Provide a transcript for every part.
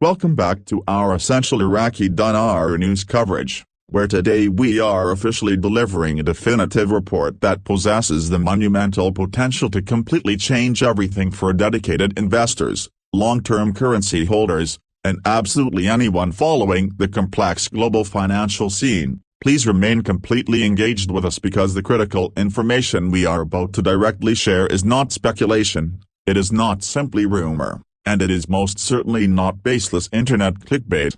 Welcome back to our essential Iraqi Dinar news coverage, where today we are officially delivering a definitive report that possesses the monumental potential to completely change everything for dedicated investors, long-term currency holders, and absolutely anyone following the complex global financial scene. Please remain completely engaged with us because the critical information we are about to directly share is not speculation, it is not simply rumor, and it is most certainly not baseless internet clickbait.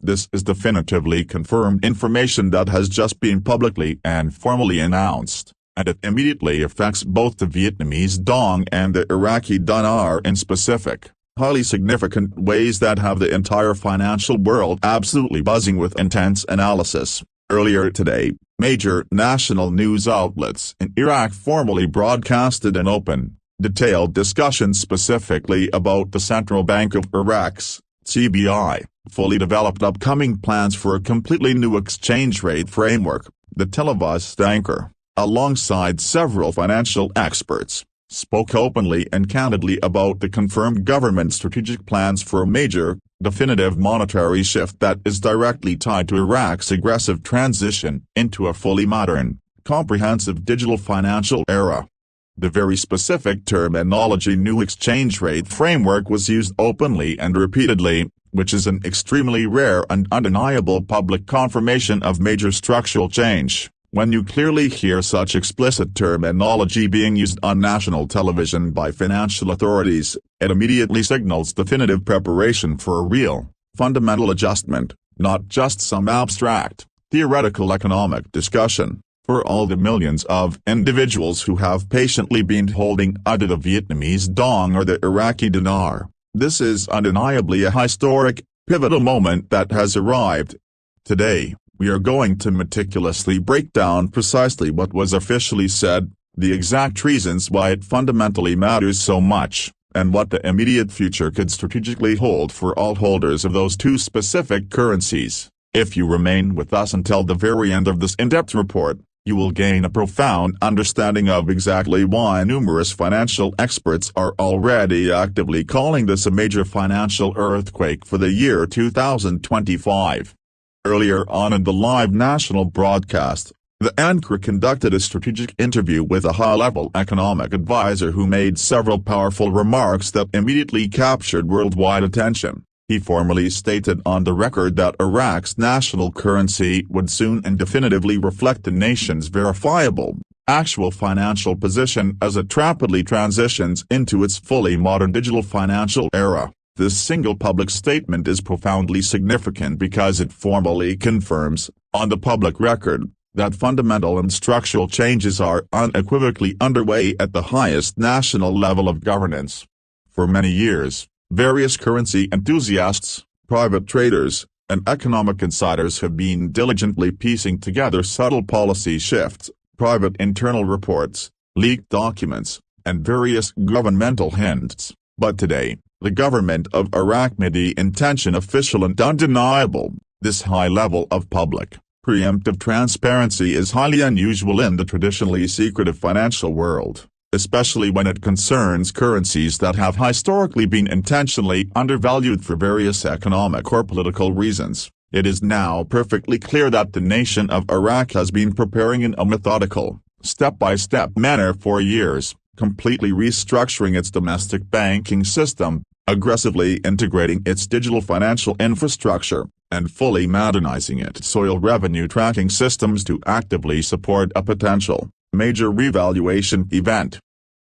This is definitively confirmed information that has just been publicly and formally announced, and it immediately affects both the Vietnamese Dong and the Iraqi Dinar in specific, highly significant ways that have the entire financial world absolutely buzzing with intense analysis. Earlier today, major national news outlets in Iraq formally broadcasted an open, detailed discussion specifically about the Central Bank of Iraq's, CBI, fully developed upcoming plans for a completely new exchange rate framework. The televised anchor, alongside several financial experts, spoke openly and candidly about the confirmed government strategic plans for a major, definitive monetary shift that is directly tied to Iraq's aggressive transition into a fully modern, comprehensive digital financial era. The very specific terminology "new exchange rate framework" was used openly and repeatedly, which is an extremely rare and undeniable public confirmation of major structural change. When you clearly hear such explicit terminology being used on national television by financial authorities, it immediately signals definitive preparation for a real, fundamental adjustment, not just some abstract, theoretical economic discussion. For all the millions of individuals who have patiently been holding either the Vietnamese Dong or the Iraqi Dinar, this is undeniably a historic, pivotal moment that has arrived. Today, we are going to meticulously break down precisely what was officially said, the exact reasons why it fundamentally matters so much, and what the immediate future could strategically hold for all holders of those two specific currencies. If you remain with us until the very end of this in-depth report, you will gain a profound understanding of exactly why numerous financial experts are already actively calling this a major financial earthquake for the year 2025. Earlier on in the live national broadcast, the anchor conducted a strategic interview with a high-level economic advisor who made several powerful remarks that immediately captured worldwide attention. He formally stated on the record that Iraq's national currency would soon and definitively reflect the nation's verifiable, actual financial position as it rapidly transitions into its fully modern digital financial era. This single public statement is profoundly significant because it formally confirms, on the public record, that fundamental and structural changes are unequivocally underway at the highest national level of governance. For many years, various currency enthusiasts, private traders, and economic insiders have been diligently piecing together subtle policy shifts, private internal reports, leaked documents, and various governmental hints. But today, the government of Iraq made the intention official and undeniable. This high level of public, preemptive transparency is highly unusual in the traditionally secretive financial world, especially when it concerns currencies that have historically been intentionally undervalued for various economic or political reasons. It is now perfectly clear that the nation of Iraq has been preparing in a methodical, step-by-step manner for years, completely restructuring its domestic banking system, aggressively integrating its digital financial infrastructure, and fully modernizing its soil revenue tracking systems to actively support a potential major revaluation event.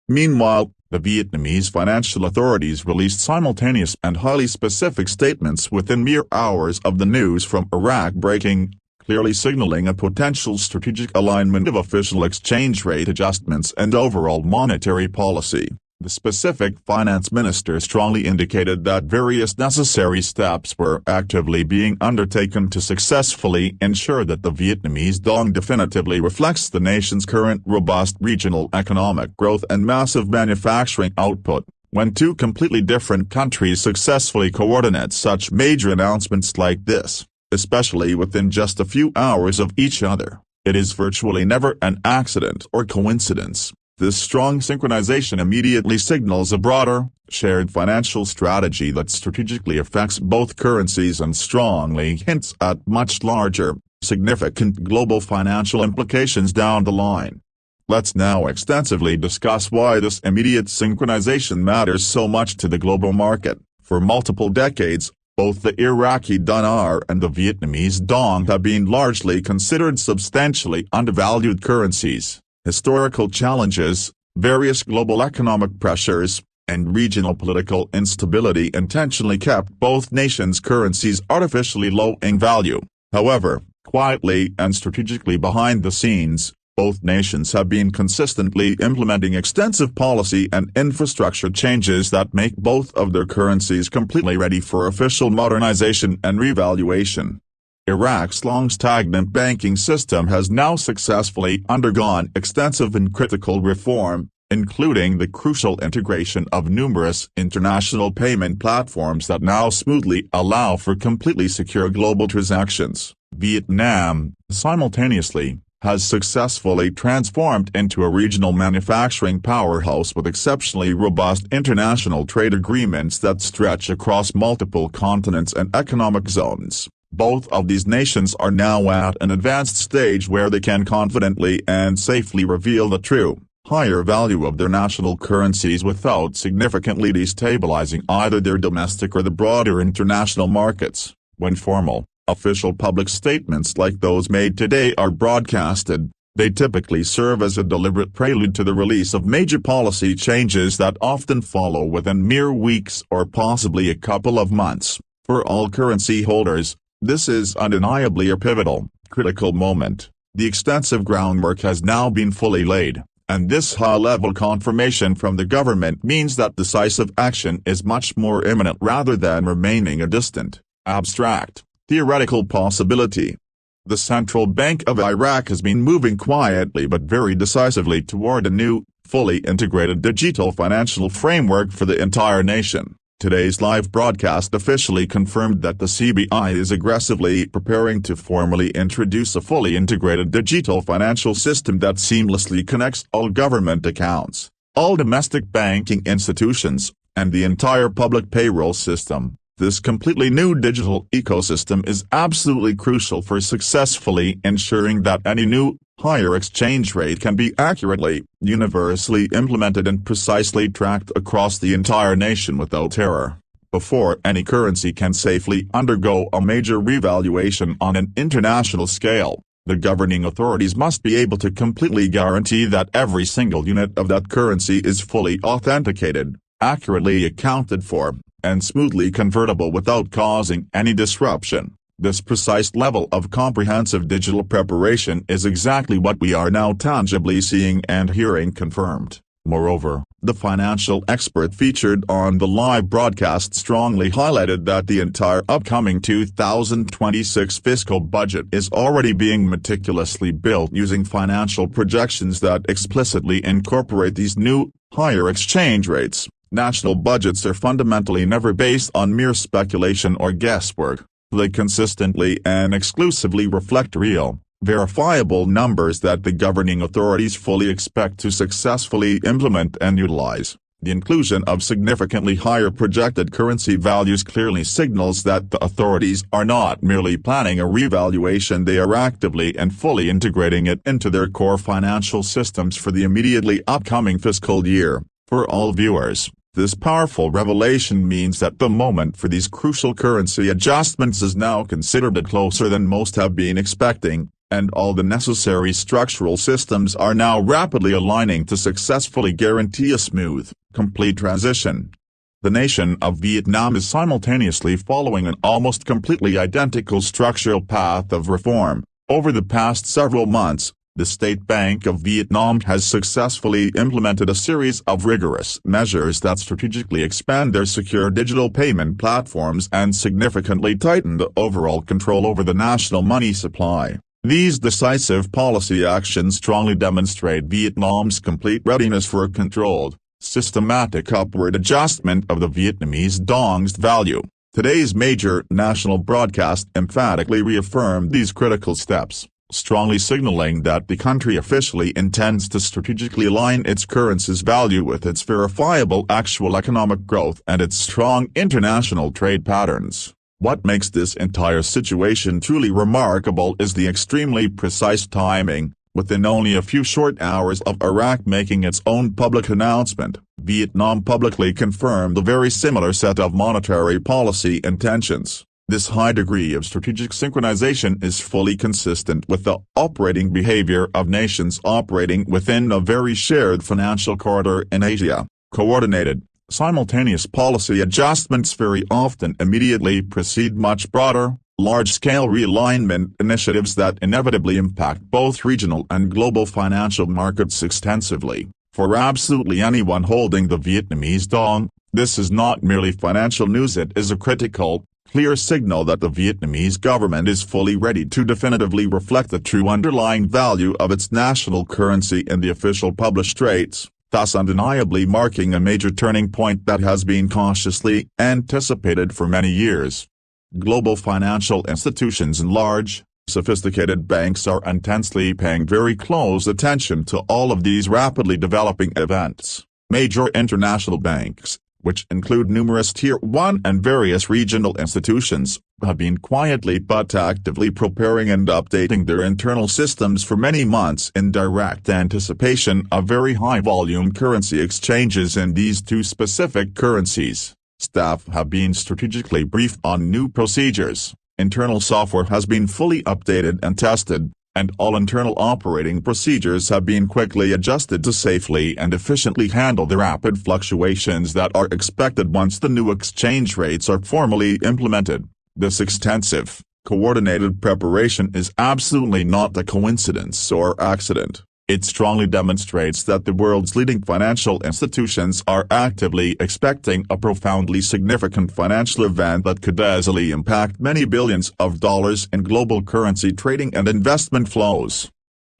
Meanwhile, the Vietnamese financial authorities released simultaneous and highly specific statements within mere hours of the news from Iraq breaking, clearly signaling a potential strategic alignment of official exchange rate adjustments and overall monetary policy. The specific finance minister strongly indicated that various necessary steps were actively being undertaken to successfully ensure that the Vietnamese Dong definitively reflects the nation's current robust regional economic growth and massive manufacturing output. When two completely different countries successfully coordinate such major announcements like this, especially within just a few hours of each other, it is virtually never an accident or coincidence. This strong synchronization immediately signals a broader, shared financial strategy that strategically affects both currencies and strongly hints at much larger, significant global financial implications down the line. Let's now extensively discuss why this immediate synchronization matters so much to the global market. For multiple decades, both the Iraqi Dinar and the Vietnamese Dong have been largely considered substantially undervalued currencies. Historical challenges, various global economic pressures, and regional political instability intentionally kept both nations' currencies artificially low in value. However, quietly and strategically behind the scenes, both nations have been consistently implementing extensive policy and infrastructure changes that make both of their currencies completely ready for official modernization and revaluation. Iraq's long-stagnant banking system has now successfully undergone extensive and critical reform, including the crucial integration of numerous international payment platforms that now smoothly allow for completely secure global transactions. Vietnam, simultaneously, has successfully transformed into a regional manufacturing powerhouse with exceptionally robust international trade agreements that stretch across multiple continents and economic zones. Both of these nations are now at an advanced stage where they can confidently and safely reveal the true, higher value of their national currencies without significantly destabilizing either their domestic or the broader international markets. When formal, official public statements like those made today are broadcasted, they typically serve as a deliberate prelude to the release of major policy changes that often follow within mere weeks or possibly a couple of months. For all currency holders, this is undeniably a pivotal, critical moment. The extensive groundwork has now been fully laid, and this high-level confirmation from the government means that decisive action is much more imminent rather than remaining a distant, abstract, theoretical possibility. The Central Bank of Iraq has been moving quietly but very decisively toward a new, fully integrated digital financial framework for the entire nation. Today's live broadcast officially confirmed that the CBI is aggressively preparing to formally introduce a fully integrated digital financial system that seamlessly connects all government accounts, all domestic banking institutions, and the entire public payroll system. This completely new digital ecosystem is absolutely crucial for successfully ensuring that any new, higher exchange rate can be accurately, universally implemented and precisely tracked across the entire nation without error. Before any currency can safely undergo a major revaluation on an international scale, the governing authorities must be able to completely guarantee that every single unit of that currency is fully authenticated, accurately accounted for, and smoothly convertible without causing any disruption. This precise level of comprehensive digital preparation is exactly what we are now tangibly seeing and hearing confirmed. Moreover, the financial expert featured on the live broadcast strongly highlighted that the entire upcoming 2026 fiscal budget is already being meticulously built using financial projections that explicitly incorporate these new, higher exchange rates. National budgets are fundamentally never based on mere speculation or guesswork. They consistently and exclusively reflect real, verifiable numbers that the governing authorities fully expect to successfully implement and utilize. The inclusion of significantly higher projected currency values clearly signals that the authorities are not merely planning a revaluation, they are actively and fully integrating it into their core financial systems for the immediately upcoming fiscal year. For all viewers, this powerful revelation means that the moment for these crucial currency adjustments is now considered closer than most have been expecting, and all the necessary structural systems are now rapidly aligning to successfully guarantee a smooth, complete transition. The nation of Vietnam is simultaneously following an almost completely identical structural path of reform. Over the past several months, the State Bank of Vietnam has successfully implemented a series of rigorous measures that strategically expand their secure digital payment platforms and significantly tighten the overall control over the national money supply. These decisive policy actions strongly demonstrate Vietnam's complete readiness for a controlled, systematic upward adjustment of the Vietnamese Dong's value. Today's major national broadcast emphatically reaffirmed these critical steps, strongly signaling that the country officially intends to strategically align its currency's value with its verifiable actual economic growth and its strong international trade patterns. What makes this entire situation truly remarkable is the extremely precise timing. Within only a few short hours of Iraq making its own public announcement, Vietnam publicly confirmed a very similar set of monetary policy intentions. This high degree of strategic synchronization is fully consistent with the operating behavior of nations operating within a very shared financial corridor in Asia. Coordinated, simultaneous policy adjustments very often immediately precede much broader, large-scale realignment initiatives that inevitably impact both regional and global financial markets extensively. For absolutely anyone holding the Vietnamese Dong, this is not merely financial news, it is a critical, clear signal that the Vietnamese government is fully ready to definitively reflect the true underlying value of its national currency in the official published rates, thus undeniably marking a major turning point that has been cautiously anticipated for many years. Global financial institutions and large, sophisticated banks are intensely paying very close attention to all of these rapidly developing events. Major international banks, which include numerous Tier 1 and various regional institutions, have been quietly but actively preparing and updating their internal systems for many months in direct anticipation of very high-volume currency exchanges in these two specific currencies. Staff have been strategically briefed on new procedures, internal software has been fully updated and tested, and all internal operating procedures have been quickly adjusted to safely and efficiently handle the rapid fluctuations that are expected once the new exchange rates are formally implemented. This extensive, coordinated preparation is absolutely not a coincidence or accident. It strongly demonstrates that the world's leading financial institutions are actively expecting a profoundly significant financial event that could easily impact many billions of dollars in global currency trading and investment flows.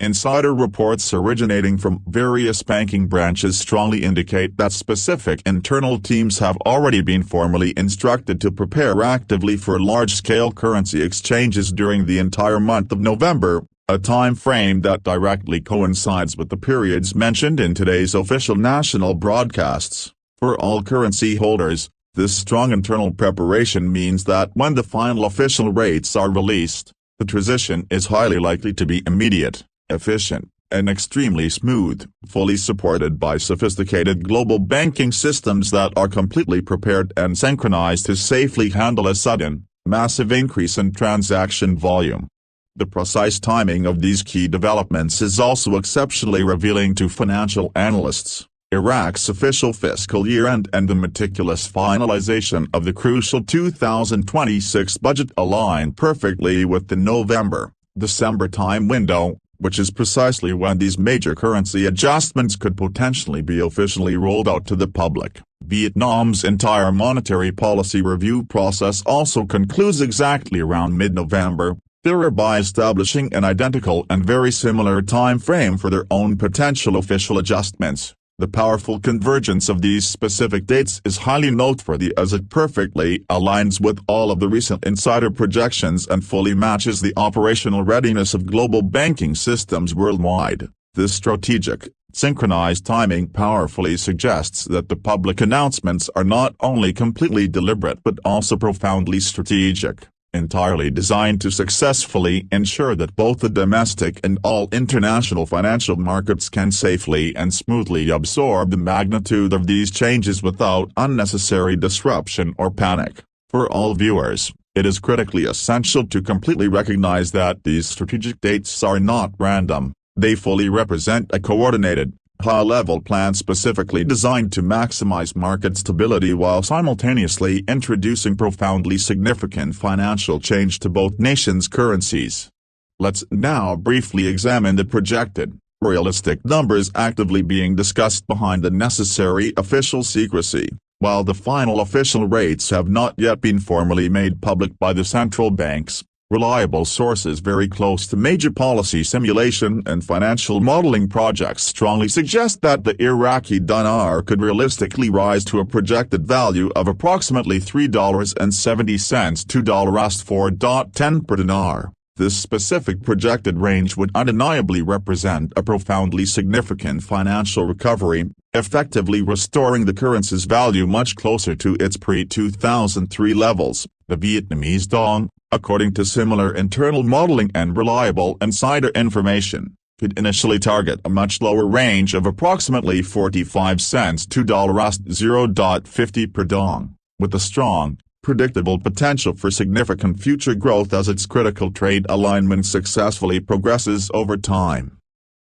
Insider reports originating from various banking branches strongly indicate that specific internal teams have already been formally instructed to prepare actively for large-scale currency exchanges during the entire month of November, a time frame that directly coincides with the periods mentioned in today's official national broadcasts. For all currency holders, this strong internal preparation means that when the final official rates are released, the transition is highly likely to be immediate, efficient, and extremely smooth, fully supported by sophisticated global banking systems that are completely prepared and synchronized to safely handle a sudden, massive increase in transaction volume. The precise timing of these key developments is also exceptionally revealing to financial analysts. Iraq's official fiscal year-end and the meticulous finalization of the crucial 2026 budget align perfectly with the November-December time window, which is precisely when these major currency adjustments could potentially be officially rolled out to the public. Vietnam's entire monetary policy review process also concludes exactly around mid-November, thereby establishing an identical and very similar time frame for their own potential official adjustments. The powerful convergence of these specific dates is highly noteworthy as it perfectly aligns with all of the recent insider projections and fully matches the operational readiness of global banking systems worldwide. This strategic, synchronized timing powerfully suggests that the public announcements are not only completely deliberate but also profoundly strategic, entirely designed to successfully ensure that both the domestic and all international financial markets can safely and smoothly absorb the magnitude of these changes without unnecessary disruption or panic. For all viewers, it is critically essential to completely recognize that these strategic dates are not random. They fully represent a coordinated, high-level plan specifically designed to maximize market stability while simultaneously introducing profoundly significant financial change to both nations' currencies. Let's now briefly examine the projected, realistic numbers actively being discussed behind the necessary official secrecy. While the final official rates have not yet been formally made public by the central banks, reliable sources very close to major policy simulation and financial modeling projects strongly suggest that the Iraqi dinar could realistically rise to a projected value of approximately $3.70 to $4.10 per dinar. This specific projected range would undeniably represent a profoundly significant financial recovery, effectively restoring the currency's value much closer to its pre-2003 levels. The Vietnamese Dong, according to similar internal modeling and reliable insider information, could initially target a much lower range of approximately 45 cents to $0.50 per dong, with a strong, predictable potential for significant future growth as its critical trade alignment successfully progresses over time.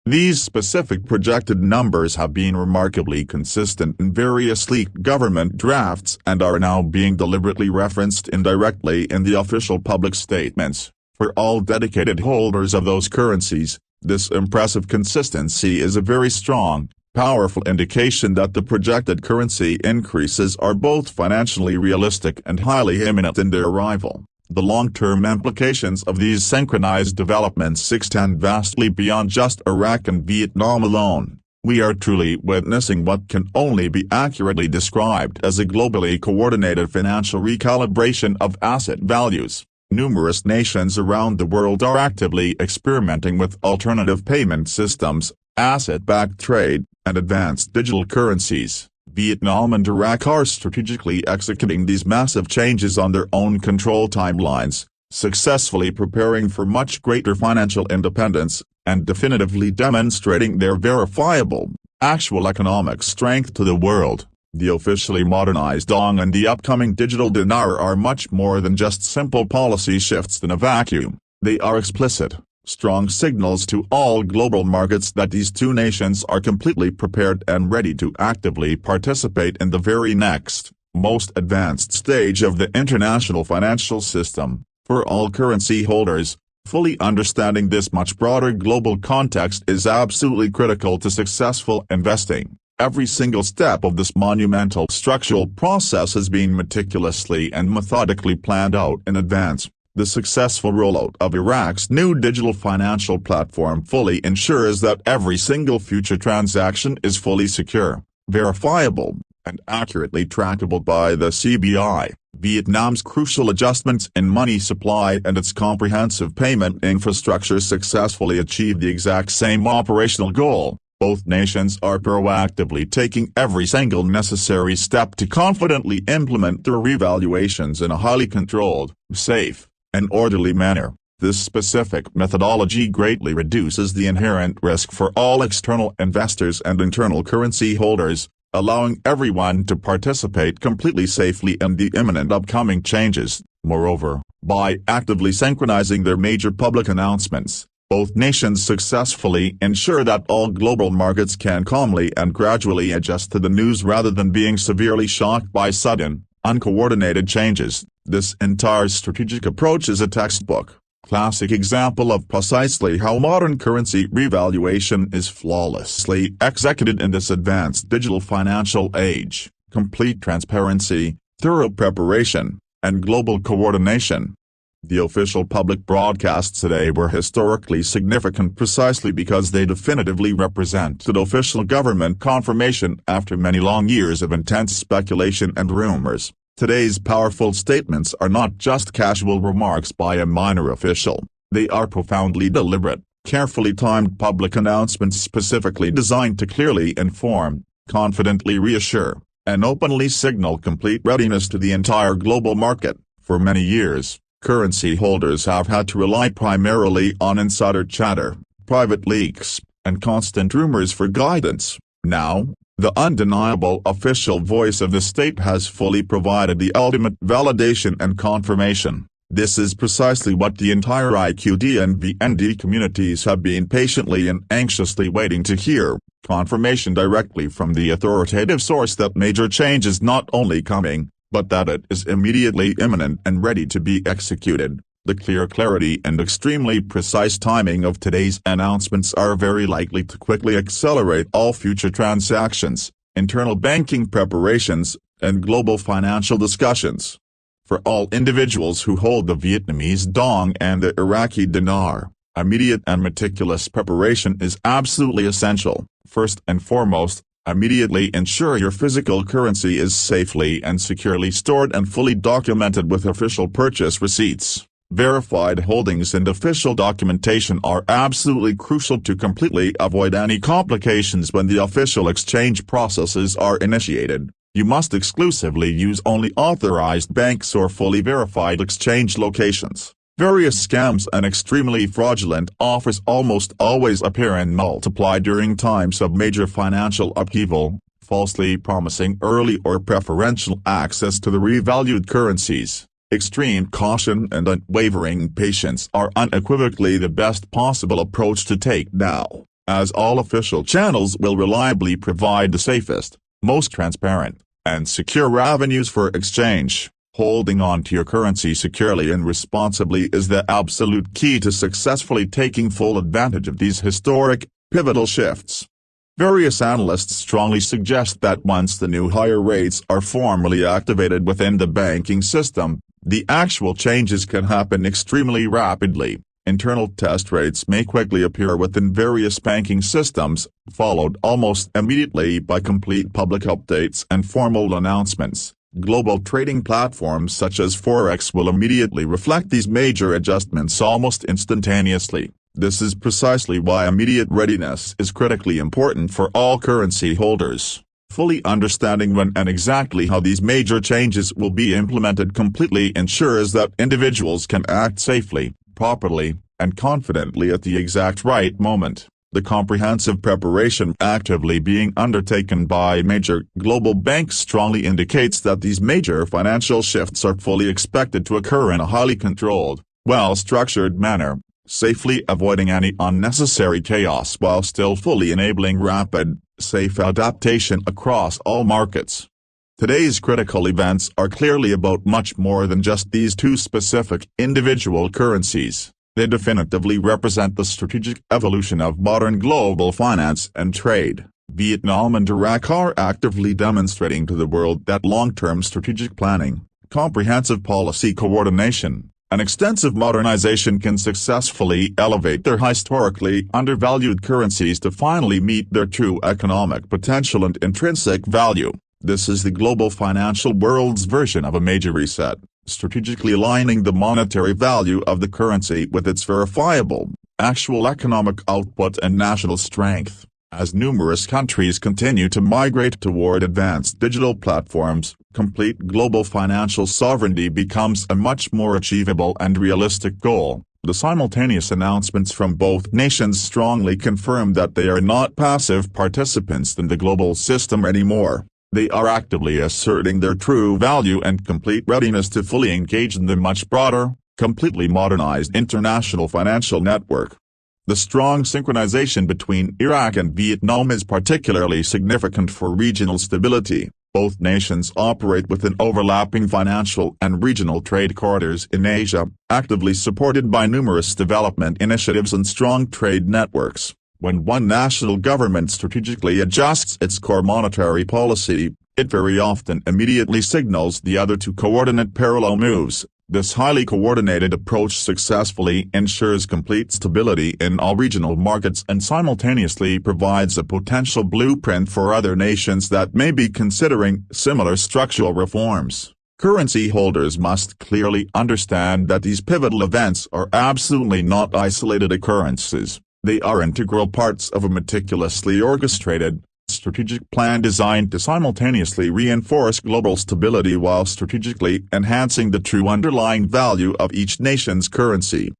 These specific projected numbers have been remarkably consistent in various leaked government drafts and are now being deliberately referenced indirectly in the official public statements. For all dedicated holders of those currencies, this impressive consistency is a very strong, powerful indication that the projected currency increases are both financially realistic and highly imminent in their arrival. The long-term implications of these synchronized developments extend vastly beyond just Iraq and Vietnam alone. We are truly witnessing what can only be accurately described as a globally coordinated financial recalibration of asset values. Numerous nations around the world are actively experimenting with alternative payment systems, asset-backed trade, and advanced digital currencies. Vietnam and Iraq are strategically executing these massive changes on their own control timelines, successfully preparing for much greater financial independence, and definitively demonstrating their verifiable, actual economic strength to the world. The officially modernized Dong and the upcoming digital dinar are much more than just simple policy shifts in a vacuum. They are explicit, strong signals to all global markets that these two nations are completely prepared and ready to actively participate in the very next, most advanced stage of the international financial system. For all currency holders, fully understanding this much broader global context is absolutely critical to successful investing. Every single step of this monumental structural process has been meticulously and methodically planned out in advance. The successful rollout of Iraq's new digital financial platform fully ensures that every single future transaction is fully secure, verifiable, and accurately trackable by the CBI. Vietnam's crucial adjustments in money supply and its comprehensive payment infrastructure successfully achieved the exact same operational goal. Both nations are proactively taking every single necessary step to confidently implement their revaluations in a highly controlled, safe, and orderly manner. This specific methodology greatly reduces the inherent risk for all external investors and internal currency holders, allowing everyone to participate completely safely in the imminent upcoming changes. Moreover, by actively synchronizing their major public announcements, both nations successfully ensure that all global markets can calmly and gradually adjust to the news rather than being severely shocked by sudden, uncoordinated changes. This entire strategic approach is a textbook, classic example of precisely how modern currency revaluation is flawlessly executed in this advanced digital financial age. Complete transparency, thorough preparation, and global coordination. The official public broadcasts today were historically significant precisely because they definitively represented official government confirmation after many long years of intense speculation and rumors. Today's powerful statements are not just casual remarks by a minor official. They are profoundly deliberate, carefully timed public announcements specifically designed to clearly inform, confidently reassure, and openly signal complete readiness to the entire global market. For many years, currency holders have had to rely primarily on insider chatter, private leaks, and constant rumors for guidance. Now, the undeniable official voice of the state has fully provided the ultimate validation and confirmation. This is precisely what the entire IQD and VND communities have been patiently and anxiously waiting to hear, confirmation directly from the authoritative source that major change is not only coming, but that it is immediately imminent and ready to be executed. The clear clarity and extremely precise timing of today's announcements are very likely to quickly accelerate all future transactions, internal banking preparations, and global financial discussions. For all individuals who hold the Vietnamese Dong and the Iraqi Dinar, immediate and meticulous preparation is absolutely essential. First and foremost, immediately ensure your physical currency is safely and securely stored and fully documented with official purchase receipts. Verified holdings and official documentation are absolutely crucial to completely avoid any complications when the official exchange processes are initiated. You must exclusively use only authorized banks or fully verified exchange locations. Various scams and extremely fraudulent offers almost always appear and multiply during times of major financial upheaval, falsely promising early or preferential access to the revalued currencies. Extreme caution and unwavering patience are unequivocally the best possible approach to take now, as all official channels will reliably provide the safest, most transparent, and secure avenues for exchange. Holding on to your currency securely and responsibly is the absolute key to successfully taking full advantage of these historic, pivotal shifts. Various analysts strongly suggest that once the new higher rates are formally activated within the banking system, the actual changes can happen extremely rapidly. Internal test rates may quickly appear within various banking systems, followed almost immediately by complete public updates and formal announcements. Global trading platforms such as Forex will immediately reflect these major adjustments almost instantaneously. This is precisely why immediate readiness is critically important for all currency holders. Fully understanding when and exactly how these major changes will be implemented completely ensures that individuals can act safely, properly, and confidently at the exact right moment. The comprehensive preparation actively being undertaken by major global banks strongly indicates that these major financial shifts are fully expected to occur in a highly controlled, well-structured manner, safely avoiding any unnecessary chaos while still fully enabling rapid, safe adaptation across all markets. Today's critical events are clearly about much more than just these two specific individual currencies. They definitively represent the strategic evolution of modern global finance and trade. Vietnam and Iraq are actively demonstrating to the world that long-term strategic planning, comprehensive policy coordination, and extensive modernization can successfully elevate their historically undervalued currencies to finally meet their true economic potential and intrinsic value. This is the global financial world's version of a major reset, strategically aligning the monetary value of the currency with its verifiable, actual economic output and national strength. As numerous countries continue to migrate toward advanced digital platforms, complete global financial sovereignty becomes a much more achievable and realistic goal. The simultaneous announcements from both nations strongly confirm that they are not passive participants in the global system anymore. They are actively asserting their true value and complete readiness to fully engage in the much broader, completely modernized international financial network. The strong synchronization between Iraq and Vietnam is particularly significant for regional stability. Both nations operate within overlapping financial and regional trade corridors in Asia, actively supported by numerous development initiatives and strong trade networks. When one national government strategically adjusts its core monetary policy, it very often immediately signals the other to coordinate parallel moves. This highly coordinated approach successfully ensures complete stability in all regional markets and simultaneously provides a potential blueprint for other nations that may be considering similar structural reforms. Currency holders must clearly understand that these pivotal events are absolutely not isolated occurrences. They are integral parts of a meticulously orchestrated, strategic plan designed to simultaneously reinforce global stability while strategically enhancing the true underlying value of each nation's currency.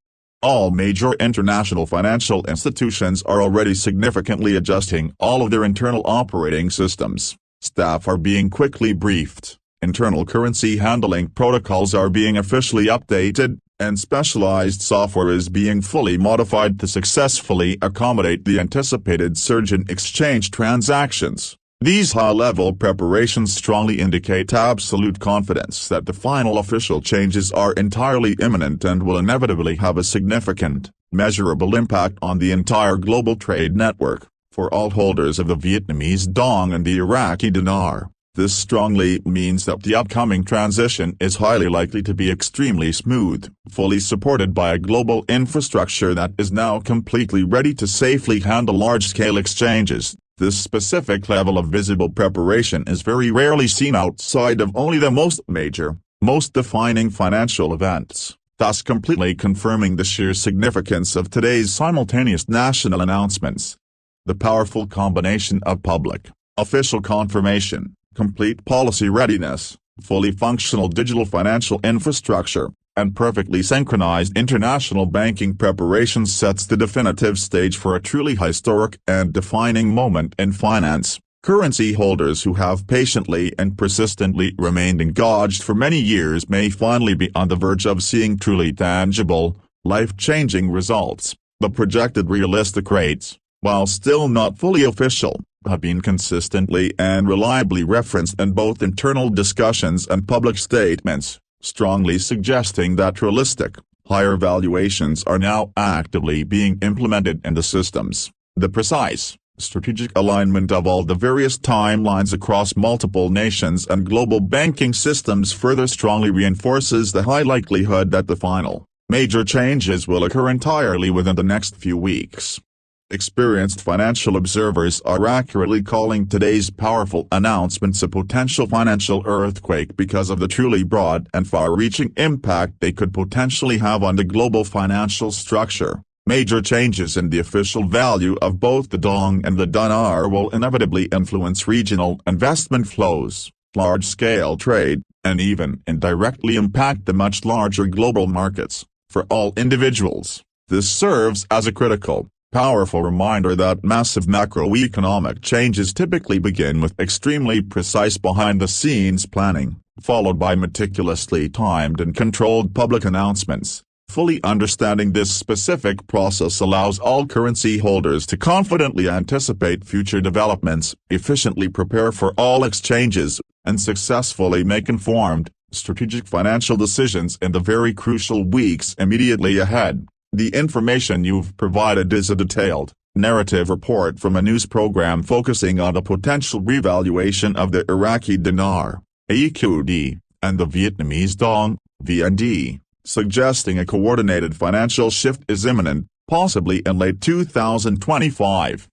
All major international financial institutions are already significantly adjusting all of their internal operating systems. Staff are being quickly briefed, internal currency handling protocols are being officially updated, and specialized software is being fully modified to successfully accommodate the anticipated surge in exchange transactions. These high-level preparations strongly indicate absolute confidence that the final official changes are entirely imminent and will inevitably have a significant, measurable impact on the entire global trade network. For all holders of the Vietnamese Dong and the Iraqi Dinar, this strongly means that the upcoming transition is highly likely to be extremely smooth, fully supported by a global infrastructure that is now completely ready to safely handle large-scale exchanges. This specific level of visible preparation is very rarely seen outside of only the most major, most defining financial events. thus completely confirming the sheer significance of today's simultaneous national announcements. The powerful combination of public, official confirmation, complete policy readiness, fully functional digital financial infrastructure, and perfectly synchronized international banking preparations sets the definitive stage for a truly historic and defining moment in finance. Currency holders who have patiently and persistently remained engaged for many years may finally be on the verge of seeing truly tangible, life-changing results. The projected realistic rates, while still not fully official, have been consistently and reliably referenced in both internal discussions and public statements, strongly suggesting that realistic, higher valuations are now actively being implemented in the systems. The precise, strategic alignment of all the various timelines across multiple nations and global banking systems further strongly reinforces the high likelihood that the final, major changes will occur entirely within the next few weeks. Experienced financial observers are accurately calling today's powerful announcements a potential financial earthquake because of the truly broad and far-reaching impact they could potentially have on the global financial structure. Major changes in the official value of both the Dong and the Dinar will inevitably influence regional investment flows, large-scale trade, and even indirectly impact the much larger global markets. For all individuals, this serves as a critical, powerful reminder that massive macroeconomic changes typically begin with extremely precise behind-the-scenes planning, followed by meticulously timed and controlled public announcements. Fully understanding this specific process allows all currency holders to confidently anticipate future developments, efficiently prepare for all exchanges, and successfully make informed, strategic financial decisions in the very crucial weeks immediately ahead. The information you've provided is a detailed, narrative report from a news program focusing on the potential revaluation of the Iraqi Dinar, IQD, and the Vietnamese Dong, VND, suggesting a coordinated financial shift is imminent, possibly in late 2025.